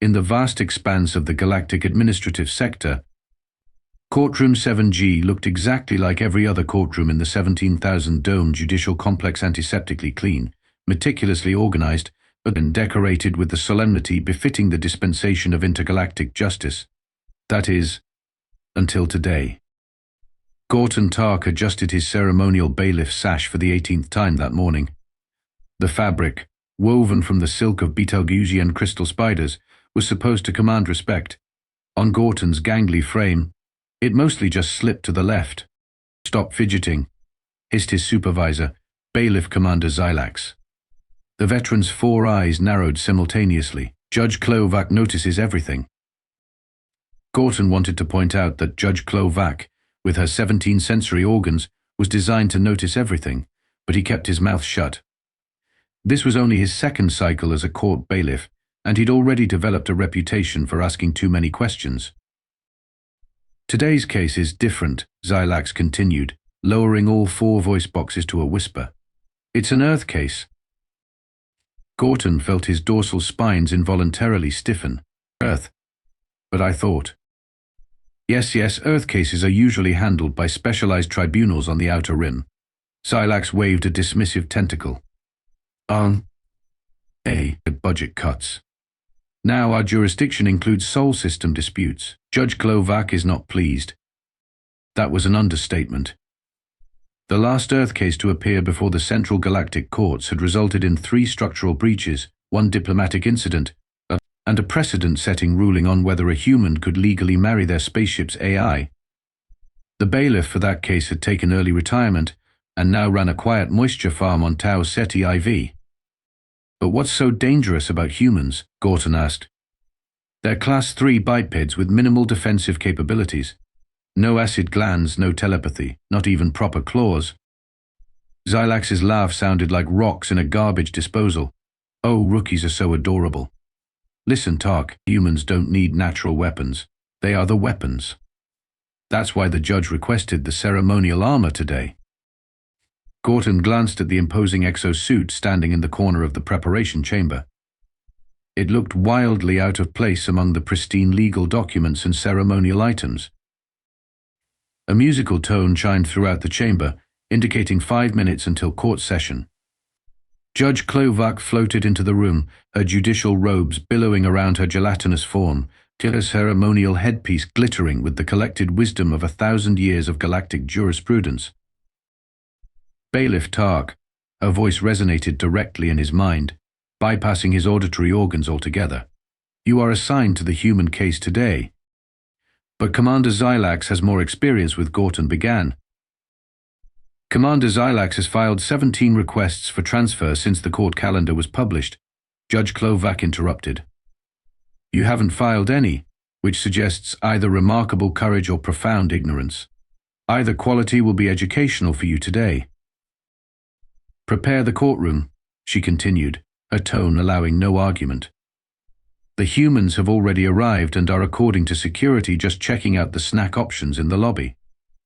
In the vast expanse of the Galactic administrative sector, Courtroom 7G looked exactly like every other courtroom in the 17,000-dome judicial complex, antiseptically clean, meticulously organized, and decorated with the solemnity befitting the dispensation of intergalactic justice. That is, until today. Gorton Tark adjusted his ceremonial bailiff sash for the 18th time that morning. The fabric, woven from the silk of Betelgeusean crystal spiders, was supposed to command respect. On Gorton's gangly frame, it mostly just slipped to the left. "Stop fidgeting," hissed his supervisor, Bailiff Commander Xylax. The veteran's 4 eyes narrowed simultaneously. Judge Klovac notices everything. Gorton wanted to point out that Judge Klovac, with her 17 sensory organs, was designed to notice everything, but he kept his mouth shut. This was only his second cycle as a court bailiff, and he'd already developed a reputation for asking too many questions. "Today's case is different," Xylax continued, lowering all 4 voice boxes to a whisper. "It's an Earth case." Gorton felt his dorsal spines involuntarily stiffen. "Earth? But I thought." Yes, Earth cases are usually handled by specialized tribunals on the outer rim." Xylax waved a dismissive tentacle. Budget cuts. Now our jurisdiction includes Sol system disputes. Judge Klovac is not pleased." That was an understatement. The last Earth case to appear before the Central Galactic Courts had resulted in 3 structural breaches, 1 diplomatic incident, and a precedent-setting ruling on whether a human could legally marry their spaceship's AI. The bailiff for that case had taken early retirement and now ran a quiet moisture farm on Tau Ceti IV. "But what's so dangerous about humans?" Gorton asked. "They're Class 3 bipeds with minimal defensive capabilities. No acid glands, no telepathy, not even proper claws." Xylax's laugh sounded like rocks in a garbage disposal. "Oh, rookies are so adorable. Listen, Tark, humans don't need natural weapons. They are the weapons. That's why the judge requested the ceremonial armor today." Gorton glanced at the imposing exosuit standing in the corner of the preparation chamber. It looked wildly out of place among the pristine legal documents and ceremonial items. A musical tone chimed throughout the chamber, indicating 5 minutes until court session. Judge Klovac floated into the room, her judicial robes billowing around her gelatinous form, her ceremonial headpiece glittering with the collected wisdom of 1,000 years of galactic jurisprudence. Bailiff Tark, her voice resonated directly in his mind, bypassing his auditory organs altogether. "You are assigned to the human case today. But Commander Xylax has more experience with," Gorton began. "Commander Xylax has filed 17 requests for transfer since the court calendar was published," Judge Klovac interrupted. "You haven't filed any, which suggests either remarkable courage or profound ignorance. Either quality will be educational for you today." "Prepare the courtroom," she continued, her tone allowing no argument. "The humans have already arrived and are, according to security, just checking out the snack options in the lobby.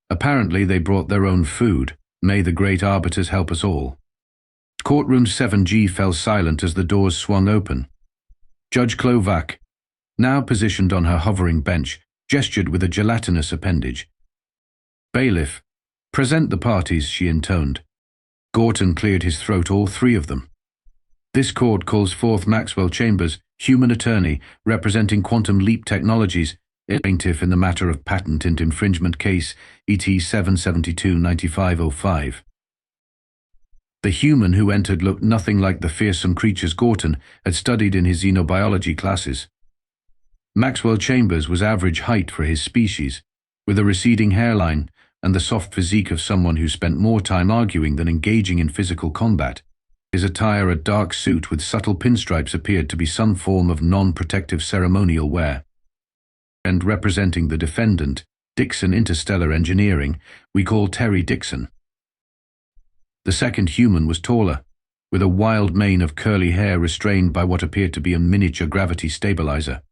Apparently they brought their own food. May the great arbiters help us all." Courtroom 7G fell silent as the doors swung open. Judge Klovac, now positioned on her hovering bench, gestured with a gelatinous appendage. "Bailiff, present the parties," she intoned. Gorton cleared his throat, all 3 of them. "This court calls forth Maxwell Chambers, human attorney, representing Quantum Leap Technologies, plaintiff in the matter of patent infringement case ET 772-9505. The human who entered looked nothing like the fearsome creatures Gorton had studied in his xenobiology classes. Maxwell Chambers was average height for his species, with a receding hairline and the soft physique of someone who spent more time arguing than engaging in physical combat. His attire, a dark suit with subtle pinstripes, appeared to be some form of non-protective ceremonial wear. And representing the defendant, Dixon Interstellar Engineering, we call Terry Dixon. The second human was taller, with a wild mane of curly hair restrained by what appeared to be a miniature gravity stabilizer.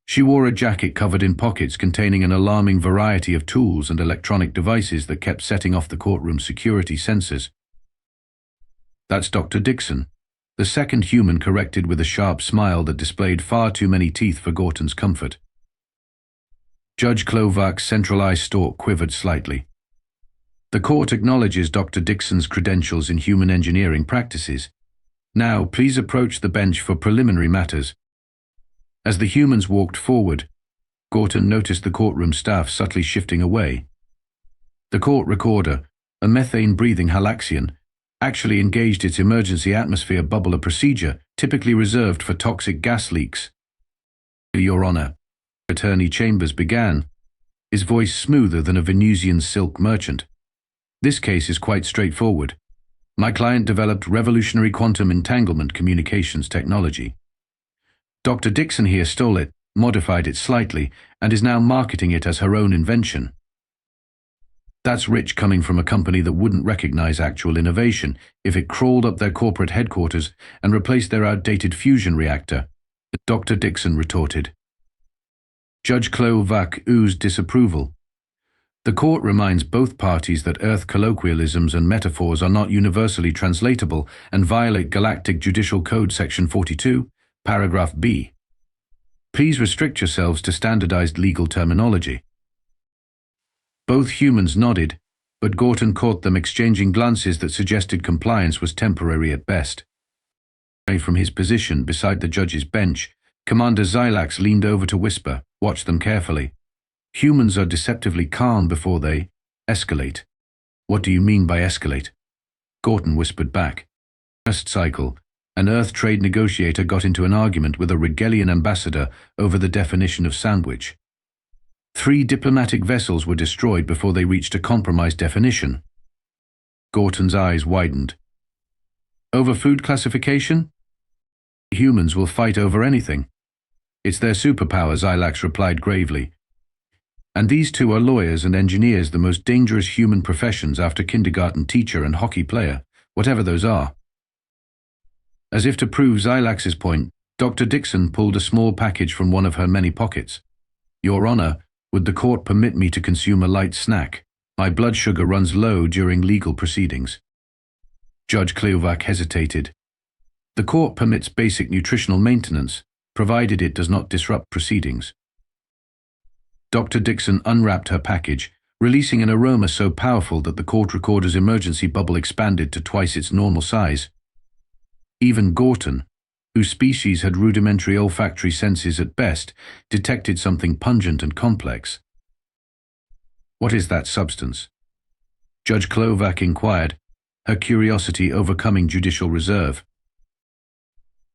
She wore a jacket covered in pockets containing an alarming variety of tools and electronic devices that kept setting off the courtroom security sensors. "That's Dr. Dixon," The second human corrected with a sharp smile that displayed far too many teeth for Gorton's comfort. Judge Klovak's central eye stalk quivered slightly. The court acknowledges Dr. Dixon's credentials in human engineering practices. Now, please approach the bench for preliminary matters. As the humans walked forward, Gorton noticed the courtroom staff subtly shifting away. The court recorder, a methane-breathing halaxian, actually engaged its emergency atmosphere bubbler procedure typically reserved for toxic gas leaks. Your Honor, Attorney Chambers began, his voice smoother than a Venusian silk merchant. This case is quite straightforward. My client developed revolutionary quantum entanglement communications technology. Dr. Dixon here stole it, modified it slightly, and is now marketing it as her own invention. That's rich coming from a company that wouldn't recognize actual innovation if it crawled up their corporate headquarters and replaced their outdated fusion reactor, Dr. Dixon retorted. Judge Klovak oozed disapproval. The court reminds both parties that Earth colloquialisms and metaphors are not universally translatable and violate Galactic Judicial Code Section 42, Paragraph B. Please restrict yourselves to standardized legal terminology. Both humans nodded, but Gorton caught them exchanging glances that suggested compliance was temporary at best. From his position beside the judge's bench, Commander Xylax leaned over to whisper, "Watch them carefully. Humans are deceptively calm before they escalate." "What do you mean by escalate?" Gorton whispered back. First cycle, an Earth trade negotiator got into an argument with a Regalian ambassador over the definition of sandwich. 3 diplomatic vessels were destroyed before they reached a compromise definition. Gorton's eyes widened. Over food classification? Humans will fight over anything. It's their superpower, Xylax replied gravely. And these two are lawyers and engineers, the most dangerous human professions after kindergarten teacher and hockey player, whatever those are. As if to prove Xylax's point, Dr. Dixon pulled a small package from one of her many pockets. "Your Honor, would the court permit me to consume a light snack? My blood sugar runs low during legal proceedings." Judge Klovak hesitated. The court permits basic nutritional maintenance, provided it does not disrupt proceedings. Dr. Dixon unwrapped her package, releasing an aroma so powerful that the court recorder's emergency bubble expanded to twice its normal size. Even Gorton, whose species had rudimentary olfactory senses at best, detected something pungent and complex. "What is that substance?" Judge Klovak inquired, her curiosity overcoming judicial reserve.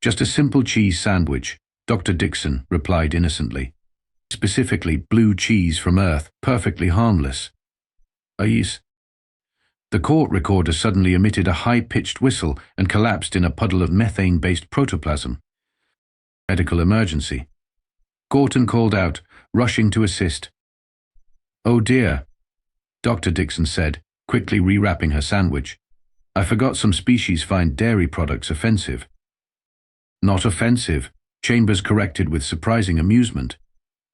"Just a simple cheese sandwich," Dr. Dixon replied innocently. "Specifically blue cheese from Earth, perfectly harmless." "Yes." The court recorder suddenly emitted a high-pitched whistle and collapsed in a puddle of methane-based protoplasm. "Medical emergency." Gorton called out, rushing to assist. "Oh dear," Dr. Dixon said, quickly rewrapping her sandwich. "I forgot some species find dairy products offensive." "Not offensive," Chambers corrected with surprising amusement.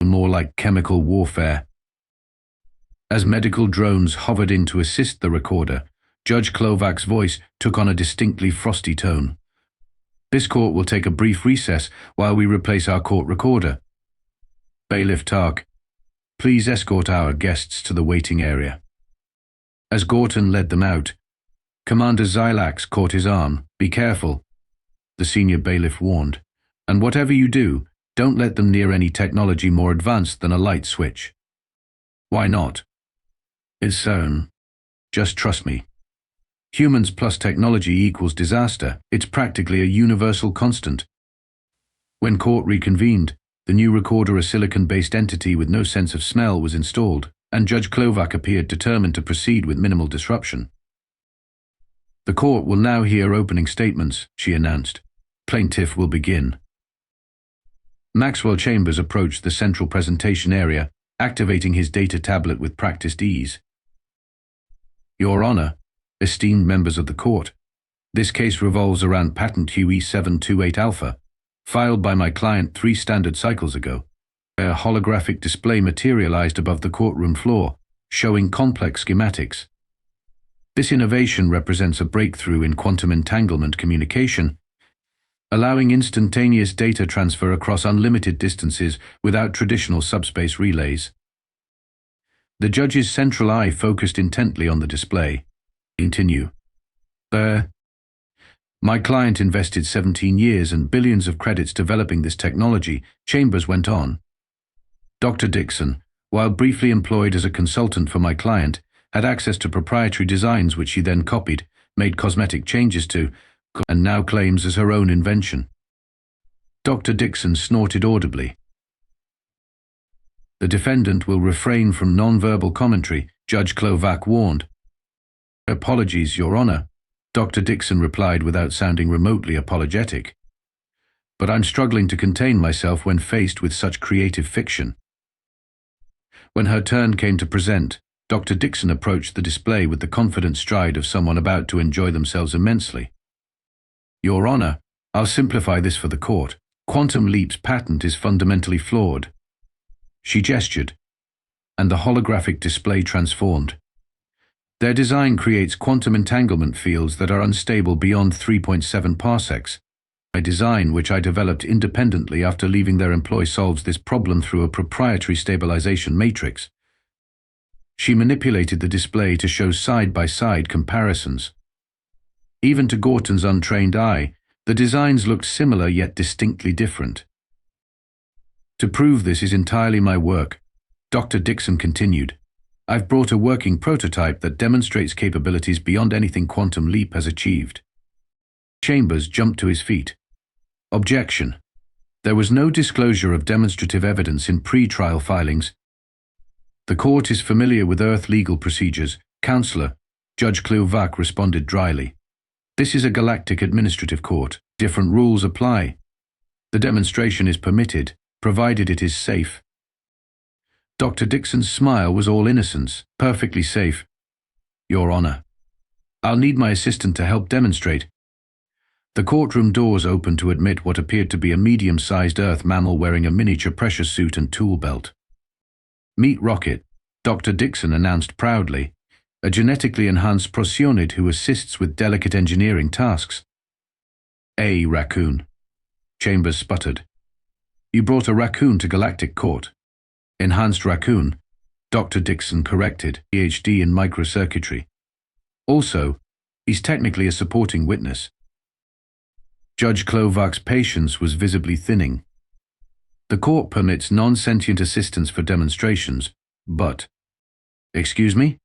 "More like chemical warfare." As medical drones hovered in to assist the recorder, Judge Klovak's voice took on a distinctly frosty tone. "This court will take a brief recess while we replace our court recorder. Bailiff Tark, please escort our guests to the waiting area." As Gorton led them out, Commander Xylax caught his arm. "Be careful," the senior bailiff warned, "and whatever you do, don't let them near any technology more advanced than a light switch." "Why not?" "It's just trust me. Humans plus technology equals disaster. It's practically a universal constant." When court reconvened, the new recorder, a silicon-based entity with no sense of smell, was installed, and Judge Klovak appeared determined to proceed with minimal disruption. "The court will now hear opening statements," she announced. "Plaintiff will begin." Maxwell Chambers approached the central presentation area, activating his data tablet with practiced ease. "Your Honor, esteemed members of the court, this case revolves around patent HUE-728 Alpha, filed by my client 3 standard cycles ago. A holographic display materialized above the courtroom floor, showing complex schematics. This innovation represents a breakthrough in quantum entanglement communication allowing instantaneous data transfer across unlimited distances without traditional subspace relays. The judge's central eye focused intently on the display. Continue. My client invested 17 years and billions of credits developing this technology, Chambers went on. Dr. Dixon, while briefly employed as a consultant for my client, had access to proprietary designs which she then copied, made cosmetic changes to, and now claims as her own invention. Dr. Dixon snorted audibly. The defendant will refrain from non-verbal commentary, Judge Klovac warned. Apologies, Your Honor, Dr. Dixon replied without sounding remotely apologetic. But I'm struggling to contain myself when faced with such creative fiction. When her turn came to present, Dr. Dixon approached the display with the confident stride of someone about to enjoy themselves immensely. Your Honor, I'll simplify this for the court. Quantum Leap's patent is fundamentally flawed. She gestured, and the holographic display transformed. Their design creates quantum entanglement fields that are unstable beyond 3.7 parsecs. A design which I developed independently after leaving their employ solves this problem through a proprietary stabilization matrix. She manipulated the display to show side-by-side comparisons. Even to Gorton's untrained eye, the designs looked similar yet distinctly different. To prove this is entirely my work, Dr. Dixon continued. I've brought a working prototype that demonstrates capabilities beyond anything Quantum Leap has achieved. Chambers jumped to his feet. Objection. There was no disclosure of demonstrative evidence in pre-trial filings. The court is familiar with Earth legal procedures. Counselor, Judge Klovac responded dryly. This is a galactic administrative court. Different rules apply. The demonstration is permitted, provided it is safe. Dr. Dixon's smile was all innocence. Perfectly safe. Your Honor. I'll need my assistant to help demonstrate. The courtroom doors opened to admit what appeared to be a medium-sized Earth mammal wearing a miniature pressure suit and tool belt. Meet Rocket, Dr. Dixon announced proudly, a genetically enhanced prosionid who assists with delicate engineering tasks. A raccoon. Chambers sputtered. You brought a raccoon to Galactic Court. Enhanced raccoon, Dr. Dixon corrected, PhD in microcircuitry. Also, he's technically a supporting witness. Judge Klovac's patience was visibly thinning. The court permits non-sentient assistance for demonstrations, but… Excuse me?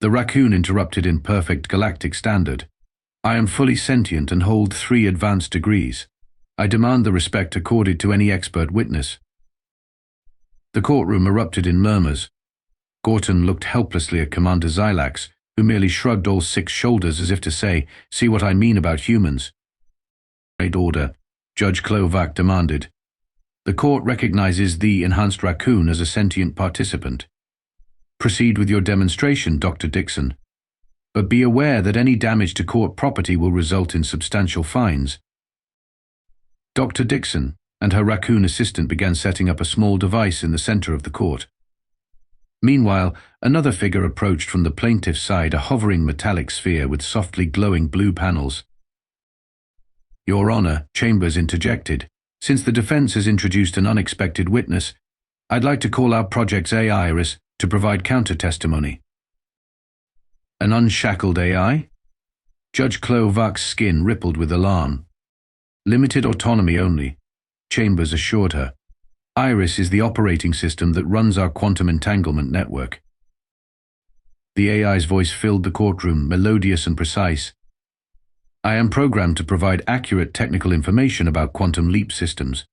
The raccoon interrupted in perfect galactic standard. I am fully sentient and hold 3 advanced degrees. I demand the respect accorded to any expert witness. The courtroom erupted in murmurs. Gorton looked helplessly at Commander Xylax, who merely shrugged all 6 shoulders as if to say, see what I mean about humans. Great order, Judge Klovac demanded. The court recognizes the enhanced raccoon as a sentient participant. Proceed with your demonstration, Dr. Dixon. But be aware that any damage to court property will result in substantial fines. Dr. Dixon and her raccoon assistant began setting up a small device in the center of the court. Meanwhile, another figure approached from the plaintiff's side, a hovering metallic sphere with softly glowing blue panels. Your Honor, Chambers interjected. Since the defense has introduced an unexpected witness, I'd like to call out Project's AI Iris to provide counter-testimony. An unshackled AI? Judge Klovac's skin rippled with alarm. Limited autonomy only, Chambers assured her. Iris is the operating system that runs our quantum entanglement network. The AI's voice filled the courtroom, melodious and precise. I am programmed to provide accurate technical information about quantum leap systems.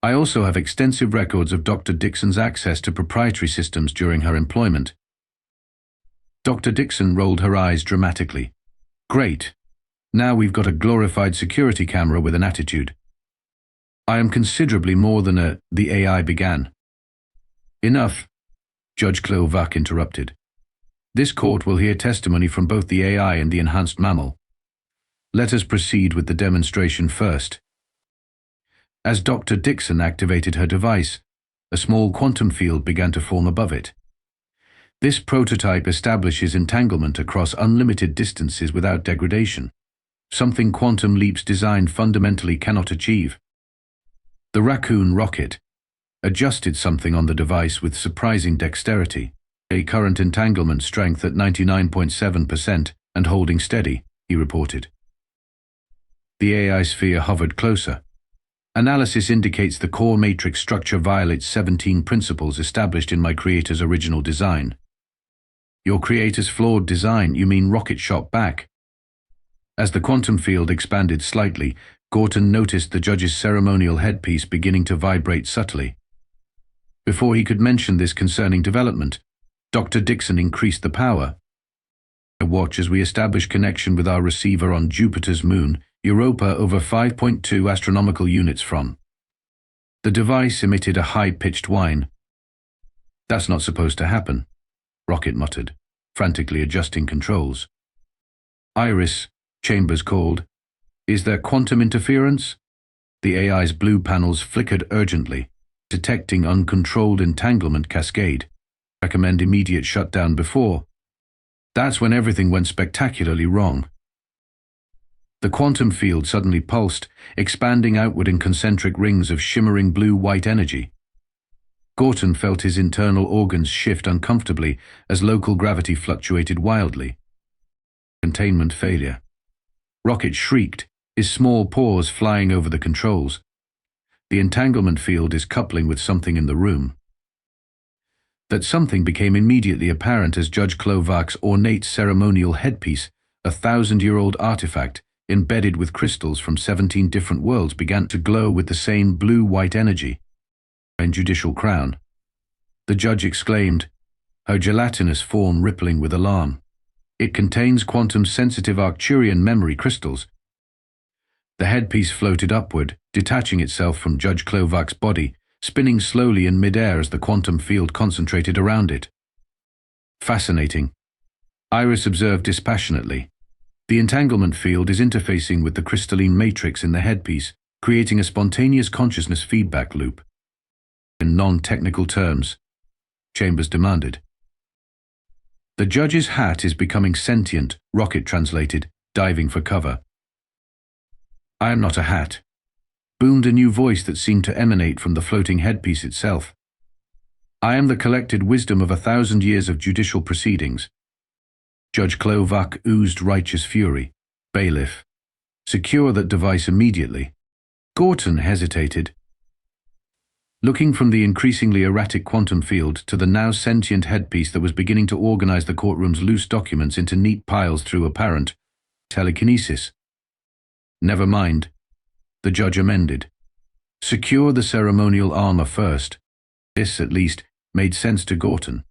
I also have extensive records of Dr. Dixon's access to proprietary systems during her employment. Dr. Dixon rolled her eyes dramatically. Great. Now we've got a glorified security camera with an attitude. I am considerably more than the AI began. Enough, Judge Klovac interrupted. This court will hear testimony from both the AI and the enhanced mammal. Let us proceed with the demonstration first. As Dr. Dixon activated her device, a small quantum field began to form above it. This prototype establishes entanglement across unlimited distances without degradation. something Quantum Leap's design fundamentally cannot achieve. The Raccoon rocket adjusted something on the device with surprising dexterity, a current entanglement strength at 99.7% and holding steady, he reported. The AI sphere hovered closer. Analysis indicates the core matrix structure violates 17 principles established in my creator's original design. Your creator's flawed design, you mean? Rocket shot back. As the quantum field expanded slightly, Gorton noticed the judge's ceremonial headpiece beginning to vibrate subtly. Before he could mention this concerning development, Dr. Dixon increased the power. Watch as we establish connection with our receiver on Jupiter's moon, Europa, over 5.2 astronomical units from. The device emitted a high-pitched whine. That's not supposed to happen, Rocket muttered, frantically adjusting controls. Iris, Chambers called. Is there quantum interference? The AI's blue panels flickered urgently, detecting uncontrolled entanglement cascade. Recommend immediate shutdown before. That's when everything went spectacularly wrong. The quantum field suddenly pulsed, expanding outward in concentric rings of shimmering blue-white energy. Gorton felt his internal organs shift uncomfortably as local gravity fluctuated wildly. Containment failure. Rocket shrieked, his small paws flying over the controls. The entanglement field is coupling with something in the room. That something became immediately apparent as Judge Klovak's ornate ceremonial headpiece, a 1,000-year-old artifact, embedded with crystals from 17 different worlds, began to glow with the same blue-white energy. And judicial crown. The judge exclaimed, her gelatinous form rippling with alarm. It contains quantum-sensitive Arcturian memory crystals. The headpiece floated upward, detaching itself from Judge Klovak's body, spinning slowly in midair as the quantum field concentrated around it. Fascinating. Iris observed dispassionately. The entanglement field is interfacing with the crystalline matrix in the headpiece, creating a spontaneous consciousness feedback loop. In non-technical terms, Chambers demanded. The judge's hat is becoming sentient, Rocket translated, diving for cover. I am not a hat, boomed a new voice that seemed to emanate from the floating headpiece itself. I am the collected wisdom of 1,000 years of judicial proceedings. Judge Klovak oozed righteous fury. Bailiff, secure that device immediately. Gorton hesitated. Looking from the increasingly erratic quantum field to the now sentient headpiece that was beginning to organize the courtroom's loose documents into neat piles through apparent telekinesis. Never mind, the judge amended. Secure the ceremonial armor first. This, at least, made sense to Gorton.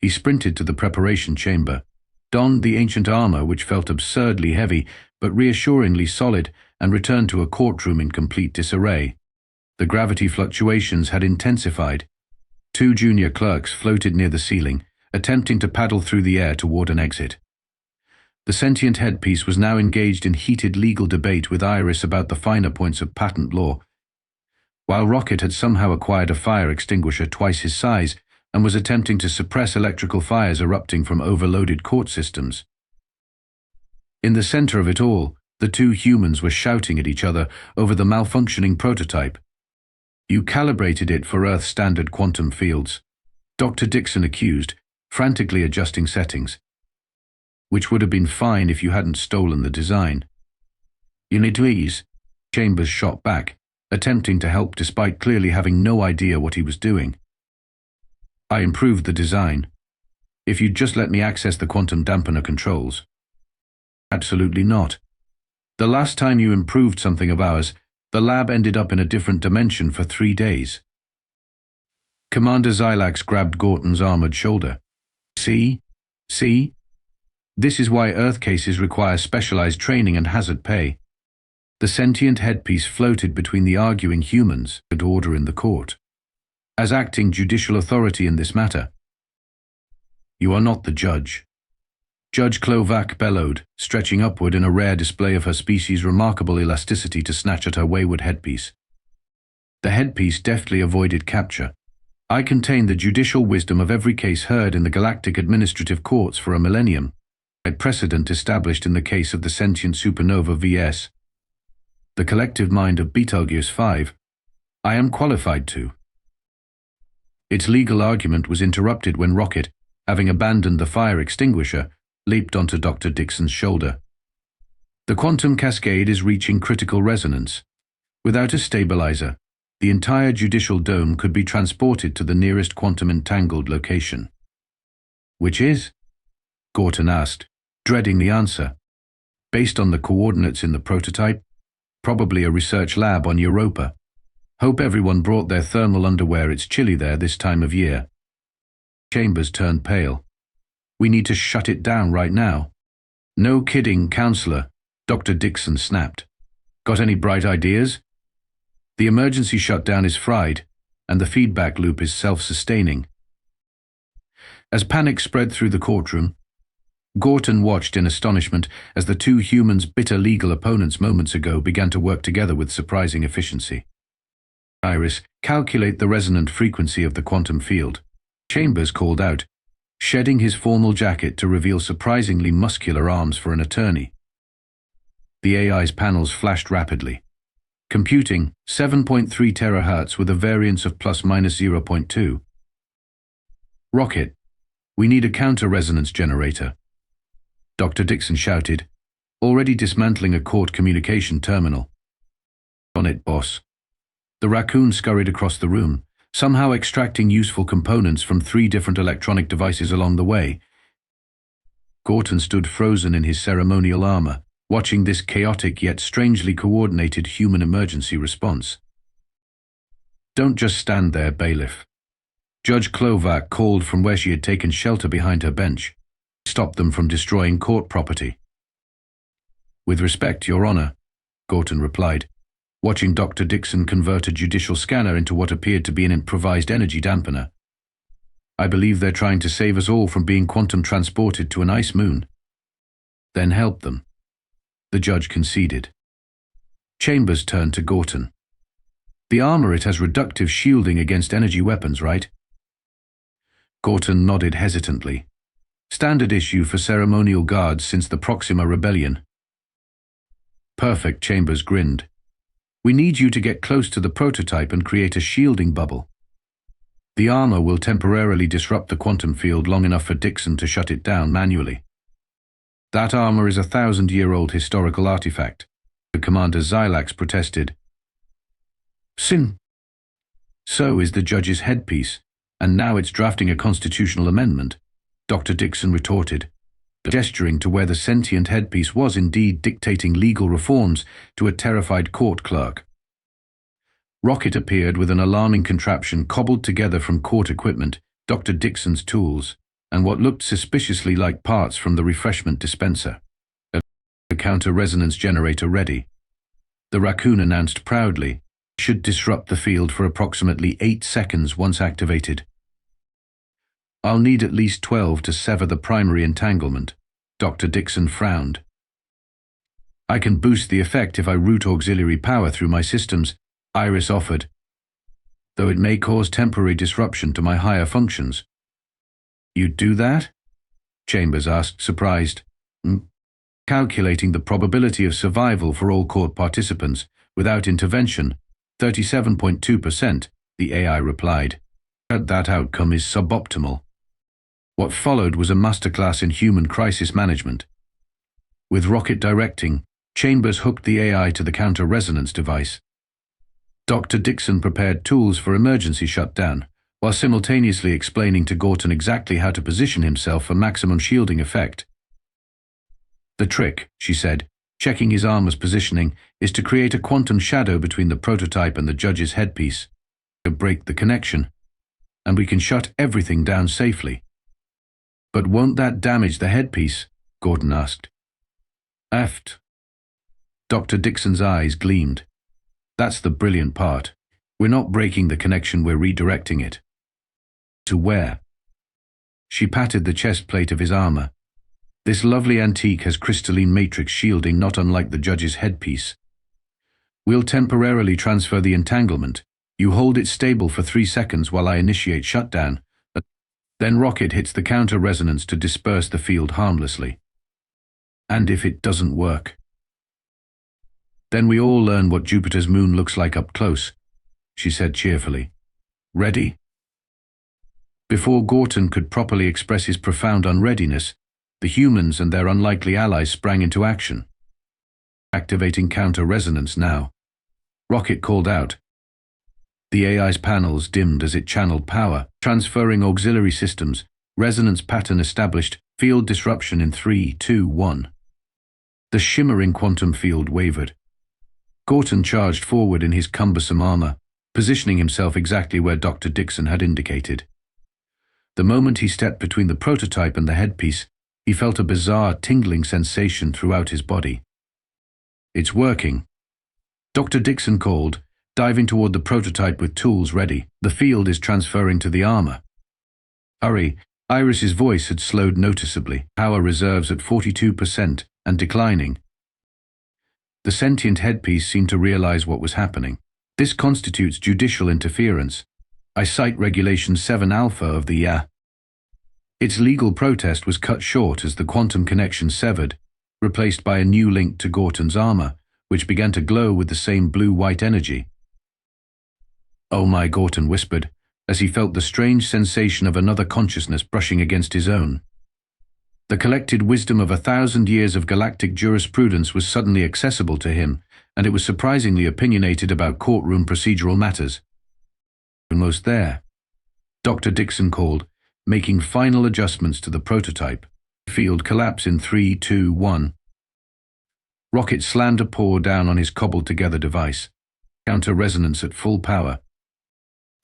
He sprinted to the preparation chamber, donned the ancient armor, which felt absurdly heavy but reassuringly solid, and returned to a courtroom in complete disarray. The gravity fluctuations had intensified. 2 junior clerks floated near the ceiling, attempting to paddle through the air toward an exit. The sentient headpiece was now engaged in heated legal debate with Iris about the finer points of patent law, while Rocket had somehow acquired a fire extinguisher twice his size and was attempting to suppress electrical fires erupting from overloaded court systems. In the center of it all, the 2 humans were shouting at each other over the malfunctioning prototype. You calibrated it for Earth-standard quantum fields, Dr. Dixon accused, frantically adjusting settings. Which would have been fine if you hadn't stolen the design. You need to ease, Chambers shot back, attempting to help despite clearly having no idea what he was doing. I improved the design. If you'd just let me access the quantum dampener controls. Absolutely not. The last time you improved something of ours, the lab ended up in a different dimension for 3 days. Commander Zylax grabbed Gorton's armored shoulder. See? This is why Earth cases require specialized training and hazard pay. The sentient headpiece floated between the arguing humans and order in the court. As acting judicial authority in this matter. You are not the judge. Judge Klovak bellowed, stretching upward in a rare display of her species' remarkable elasticity to snatch at her wayward headpiece. The headpiece deftly avoided capture. I contain the judicial wisdom of every case heard in the galactic administrative courts for a millennium. A precedent established in the case of the sentient supernova vs. the collective mind of Betelgeuse 5, I am qualified to. Its legal argument was interrupted when Rocket, having abandoned the fire extinguisher, leaped onto Dr. Dixon's shoulder. The quantum cascade is reaching critical resonance. Without a stabilizer, the entire judicial dome could be transported to the nearest quantum entangled location. Which is? Gorton asked, dreading the answer. Based on the coordinates in the prototype, probably a research lab on Europa. Hope everyone brought their thermal underwear, it's chilly there this time of year. Chambers turned pale. We need to shut it down right now. No kidding, counselor, Dr. Dixon snapped. Got any bright ideas? The emergency shutdown is fried, and the feedback loop is self-sustaining. As panic spread through the courtroom, Gorton watched in astonishment as the two humans' bitter legal opponents moments ago began to work together with surprising efficiency. Iris, calculate the resonant frequency of the quantum field. Chambers called out, shedding his formal jacket to reveal surprisingly muscular arms for an attorney. The AI's panels flashed rapidly. Computing 7.3 terahertz with a variance of plus-minus 0.2. Rocket, we need a counter-resonance generator. Dr. Dixon shouted, already dismantling a court communication terminal. On it, boss. The raccoon scurried across the room, somehow extracting useful components from 3 different electronic devices along the way. Gorton stood frozen in his ceremonial armor, watching this chaotic yet strangely coordinated human emergency response. Don't just stand there, Bailiff. Judge Klovac called from where she had taken shelter behind her bench. Stop them from destroying court property. With respect, Your Honor, Gorton replied, watching Dr. Dixon convert a judicial scanner into what appeared to be an improvised energy dampener. I believe they're trying to save us all from being quantum transported to an ice moon. Then help them. The judge conceded. Chambers turned to Gorton. The armor, it has reductive shielding against energy weapons, right? Gorton nodded hesitantly. Standard issue for ceremonial guards since the Proxima Rebellion. Perfect, Chambers grinned. We need you to get close to the prototype and create a shielding bubble. The armor will temporarily disrupt the quantum field long enough for Dixon to shut it down manually. That armor is a 1,000-year-old historical artifact. The Commander Xylax protested. Sin. So is the judge's headpiece, and now it's drafting a constitutional amendment, Dr. Dixon retorted, gesturing to where the sentient headpiece was indeed dictating legal reforms to a terrified court clerk. Rocket appeared with an alarming contraption cobbled together from court equipment, Dr. Dixon's tools, and what looked suspiciously like parts from the refreshment dispenser. A counter-resonance generator ready. The raccoon announced proudly, should disrupt the field for approximately 8 seconds once activated. I'll need at least 12 to sever the primary entanglement, Dr. Dixon frowned. I can boost the effect if I route auxiliary power through my systems, Iris offered, though it may cause temporary disruption to my higher functions. You'd do that? Chambers asked, surprised. Calculating the probability of survival for all court participants without intervention, 37.2%, the AI replied. That outcome is suboptimal. What followed was a masterclass in human crisis management. With Rocket directing, Chambers hooked the AI to the counter-resonance device. Dr. Dixon prepared tools for emergency shutdown, while simultaneously explaining to Gorton exactly how to position himself for maximum shielding effect. The trick, she said, checking his armor's positioning, is to create a quantum shadow between the prototype and the judge's headpiece. To break the connection, and we can shut everything down safely. But won't that damage the headpiece? Gorton asked. Aft. Dr. Dixon's eyes gleamed. That's the brilliant part. We're not breaking the connection, we're redirecting it. To where? She patted the chest plate of his armor. This lovely antique has crystalline matrix shielding not unlike the judge's headpiece. We'll temporarily transfer the entanglement. You hold it stable for 3 seconds while I initiate shutdown. Then Rocket hits the counter-resonance to disperse the field harmlessly. And if it doesn't work? Then we all learn what Jupiter's moon looks like up close, she said cheerfully. Ready? Before Gorton could properly express his profound unreadiness, the humans and their unlikely allies sprang into action. Activating counter-resonance now. Rocket called out. The AI's panels dimmed as it channeled power, transferring auxiliary systems. Resonance pattern established. Field disruption in 3, 2, 1. The shimmering quantum field wavered. Gorton charged forward in his cumbersome armor, positioning himself exactly where Dr. Dixon had indicated. The moment he stepped between the prototype and the headpiece, he felt a bizarre, tingling sensation throughout his body. It's working, Dr. Dixon called, diving toward the prototype with tools ready. The field is transferring to the armor. Hurry. Iris's voice had slowed noticeably, power reserves at 42% and declining. The sentient headpiece seemed to realize what was happening. This constitutes judicial interference. I cite Regulation 7 Alpha of the IA. Its legal protest was cut short as the quantum connection severed, replaced by a new link to Gorton's armor, which began to glow with the same blue-white energy. Oh my, Gorton whispered, as he felt the strange sensation of another consciousness brushing against his own. The collected wisdom of 1,000 years of galactic jurisprudence was suddenly accessible to him, and it was surprisingly opinionated about courtroom procedural matters. Almost there. Dr. Dixon called, making final adjustments to the prototype. Field collapse in 3, 2, 1. Rocket slammed a paw down on his cobbled-together device. Counter-resonance at full power.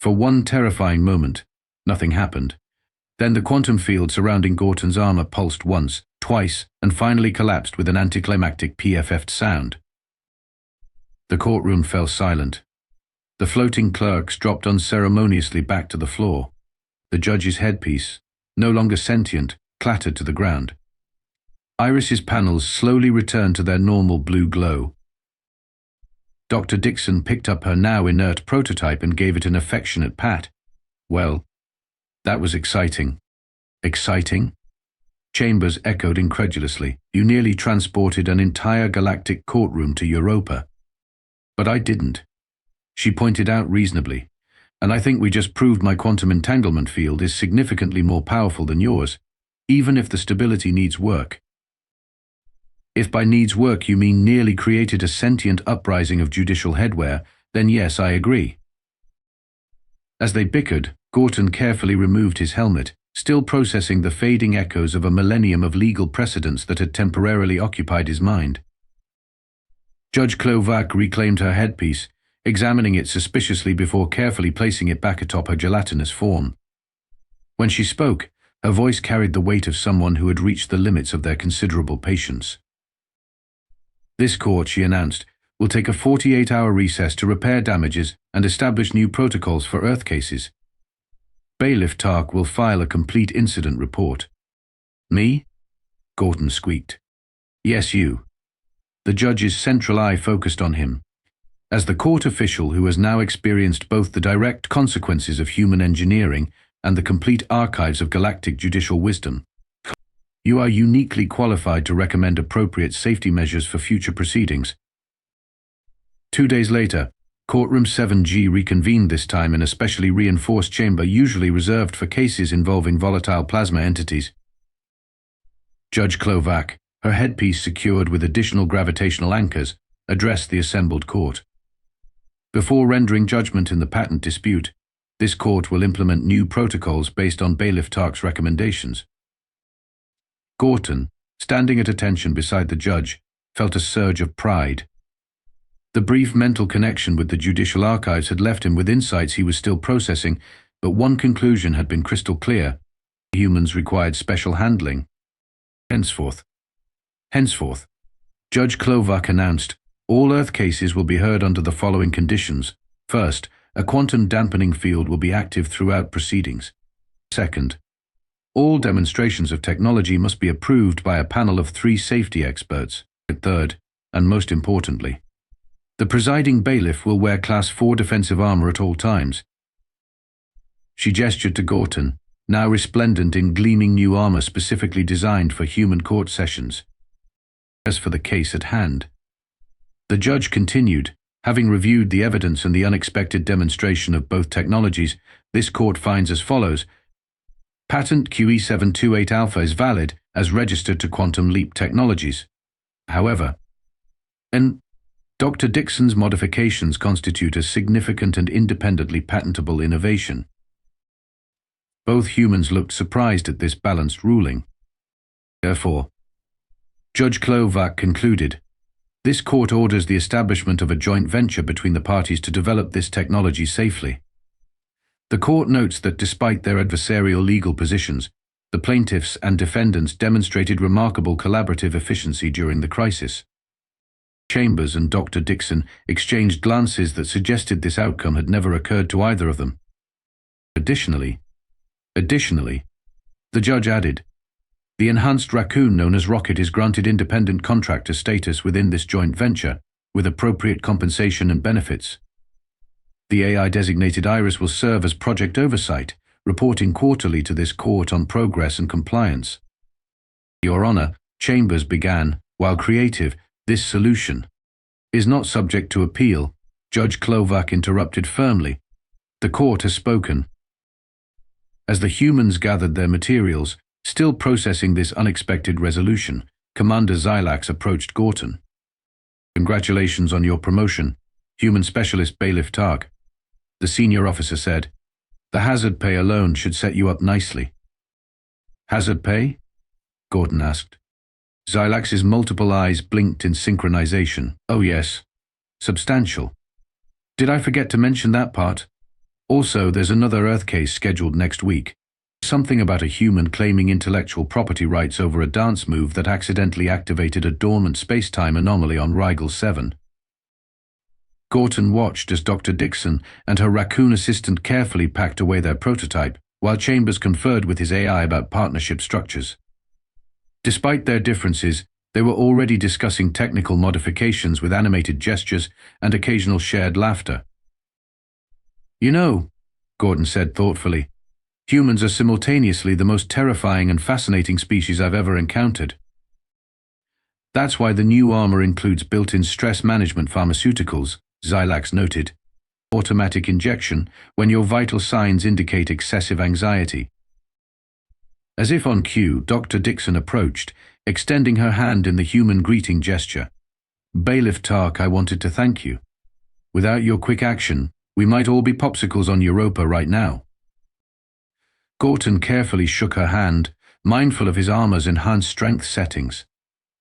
For one terrifying moment, nothing happened. Then the quantum field surrounding Gorton's armor pulsed once, twice, and finally collapsed with an anticlimactic PFF'd sound. The courtroom fell silent. The floating clerks dropped unceremoniously back to the floor. The judge's headpiece, no longer sentient, clattered to the ground. Iris's panels slowly returned to their normal blue glow. Dr. Dixon picked up her now inert prototype and gave it an affectionate pat. Well, that was exciting. Exciting? Chambers echoed incredulously. You nearly transported an entire galactic courtroom to Europa. But I didn't. She pointed out reasonably. And I think we just proved my quantum entanglement field is significantly more powerful than yours, even if the stability needs work. If by needs work you mean nearly created a sentient uprising of judicial headwear, then yes, I agree. As they bickered, Gorton carefully removed his helmet, still processing the fading echoes of a millennium of legal precedents that had temporarily occupied his mind. Judge Klovac reclaimed her headpiece, examining it suspiciously before carefully placing it back atop her gelatinous form. When she spoke, her voice carried the weight of someone who had reached the limits of their considerable patience. This court, she announced, will take a 48-hour recess to repair damages and establish new protocols for Earth cases. Bailiff Tark will file a complete incident report. Me? Gorton squeaked. Yes, you. The judge's central eye focused on him. As the court official who has now experienced both the direct consequences of human engineering and the complete archives of galactic judicial wisdom, you are uniquely qualified to recommend appropriate safety measures for future proceedings. 2 days later, Courtroom 7G reconvened, this time in a specially reinforced chamber usually reserved for cases involving volatile plasma entities. Judge Klovac, her headpiece secured with additional gravitational anchors, addressed the assembled court. Before rendering judgment in the patent dispute, this court will implement new protocols based on Bailiff Tark's recommendations. Gorton, standing at attention beside the judge, felt a surge of pride. The brief mental connection with the judicial archives had left him with insights he was still processing, but one conclusion had been crystal clear. Humans required special handling. Henceforth, Judge Klovac announced, all Earth cases will be heard under the following conditions. First, a quantum dampening field will be active throughout proceedings. Second, all demonstrations of technology must be approved by a panel of 3 safety experts. Third, and most importantly, the presiding bailiff will wear Class 4 defensive armor at all times. She gestured to Gorton, now resplendent in gleaming new armor specifically designed for human court sessions. As for the case at hand, the judge continued, having reviewed the evidence and the unexpected demonstration of both technologies, this court finds as follows. Patent QE728 Alpha is valid as registered to Quantum Leap Technologies. However, Dr. Dixon's modifications constitute a significant and independently patentable innovation. Both humans looked surprised at this balanced ruling. Therefore, Judge Klovac concluded, this court orders the establishment of a joint venture between the parties to develop this technology safely. The court notes that despite their adversarial legal positions, the plaintiffs and defendants demonstrated remarkable collaborative efficiency during the crisis. Chambers and Dr. Dixon exchanged glances that suggested this outcome had never occurred to either of them. Additionally, the judge added, the enhanced raccoon known as Rocket is granted independent contractor status within this joint venture, with appropriate compensation and benefits. The AI-designated Iris will serve as project oversight, reporting quarterly to this court on progress and compliance. Your Honor, Chambers began, while creative, this solution is not subject to appeal. Judge Klovac interrupted firmly. The court has spoken. As the humans gathered their materials, still processing this unexpected resolution, Commander Xilax approached Gorton. Congratulations on your promotion, Human Specialist Bailiff Tark. The senior officer said, the hazard pay alone should set you up nicely. Hazard pay? Gorton asked. Xilax's multiple eyes blinked in synchronization. Oh yes. Substantial. Did I forget to mention that part? Also, there's another Earth case scheduled next week. Something about a human claiming intellectual property rights over a dance move that accidentally activated a dormant space-time anomaly on Rigel 7. Gorton watched as Dr. Dixon and her raccoon assistant carefully packed away their prototype, while Chambers conferred with his AI about partnership structures. Despite their differences, they were already discussing technical modifications with animated gestures and occasional shared laughter. You know, Gordon said thoughtfully, humans are simultaneously the most terrifying and fascinating species I've ever encountered. That's why the new armor includes built-in stress management pharmaceuticals, Xilax noted. Automatic injection when your vital signs indicate excessive anxiety. As if on cue, Dr. Dixon approached, extending her hand in the human greeting gesture. Bailiff Tark, I wanted to thank you. Without your quick action, we might all be popsicles on Europa right now. Gorton carefully shook her hand, mindful of his armor's enhanced strength settings.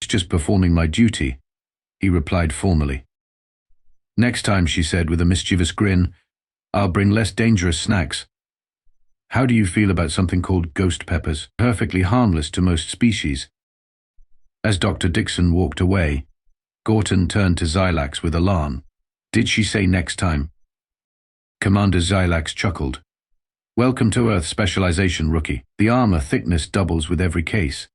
It's just performing my duty, he replied formally. Next time, she said with a mischievous grin, I'll bring less dangerous snacks. How do you feel about something called ghost peppers, perfectly harmless to most species? As Dr. Dixon walked away, Gorton turned to Xilax with alarm. Did she say next time? Commander Xilax chuckled. Welcome to Earth specialization, rookie. The armor thickness doubles with every case.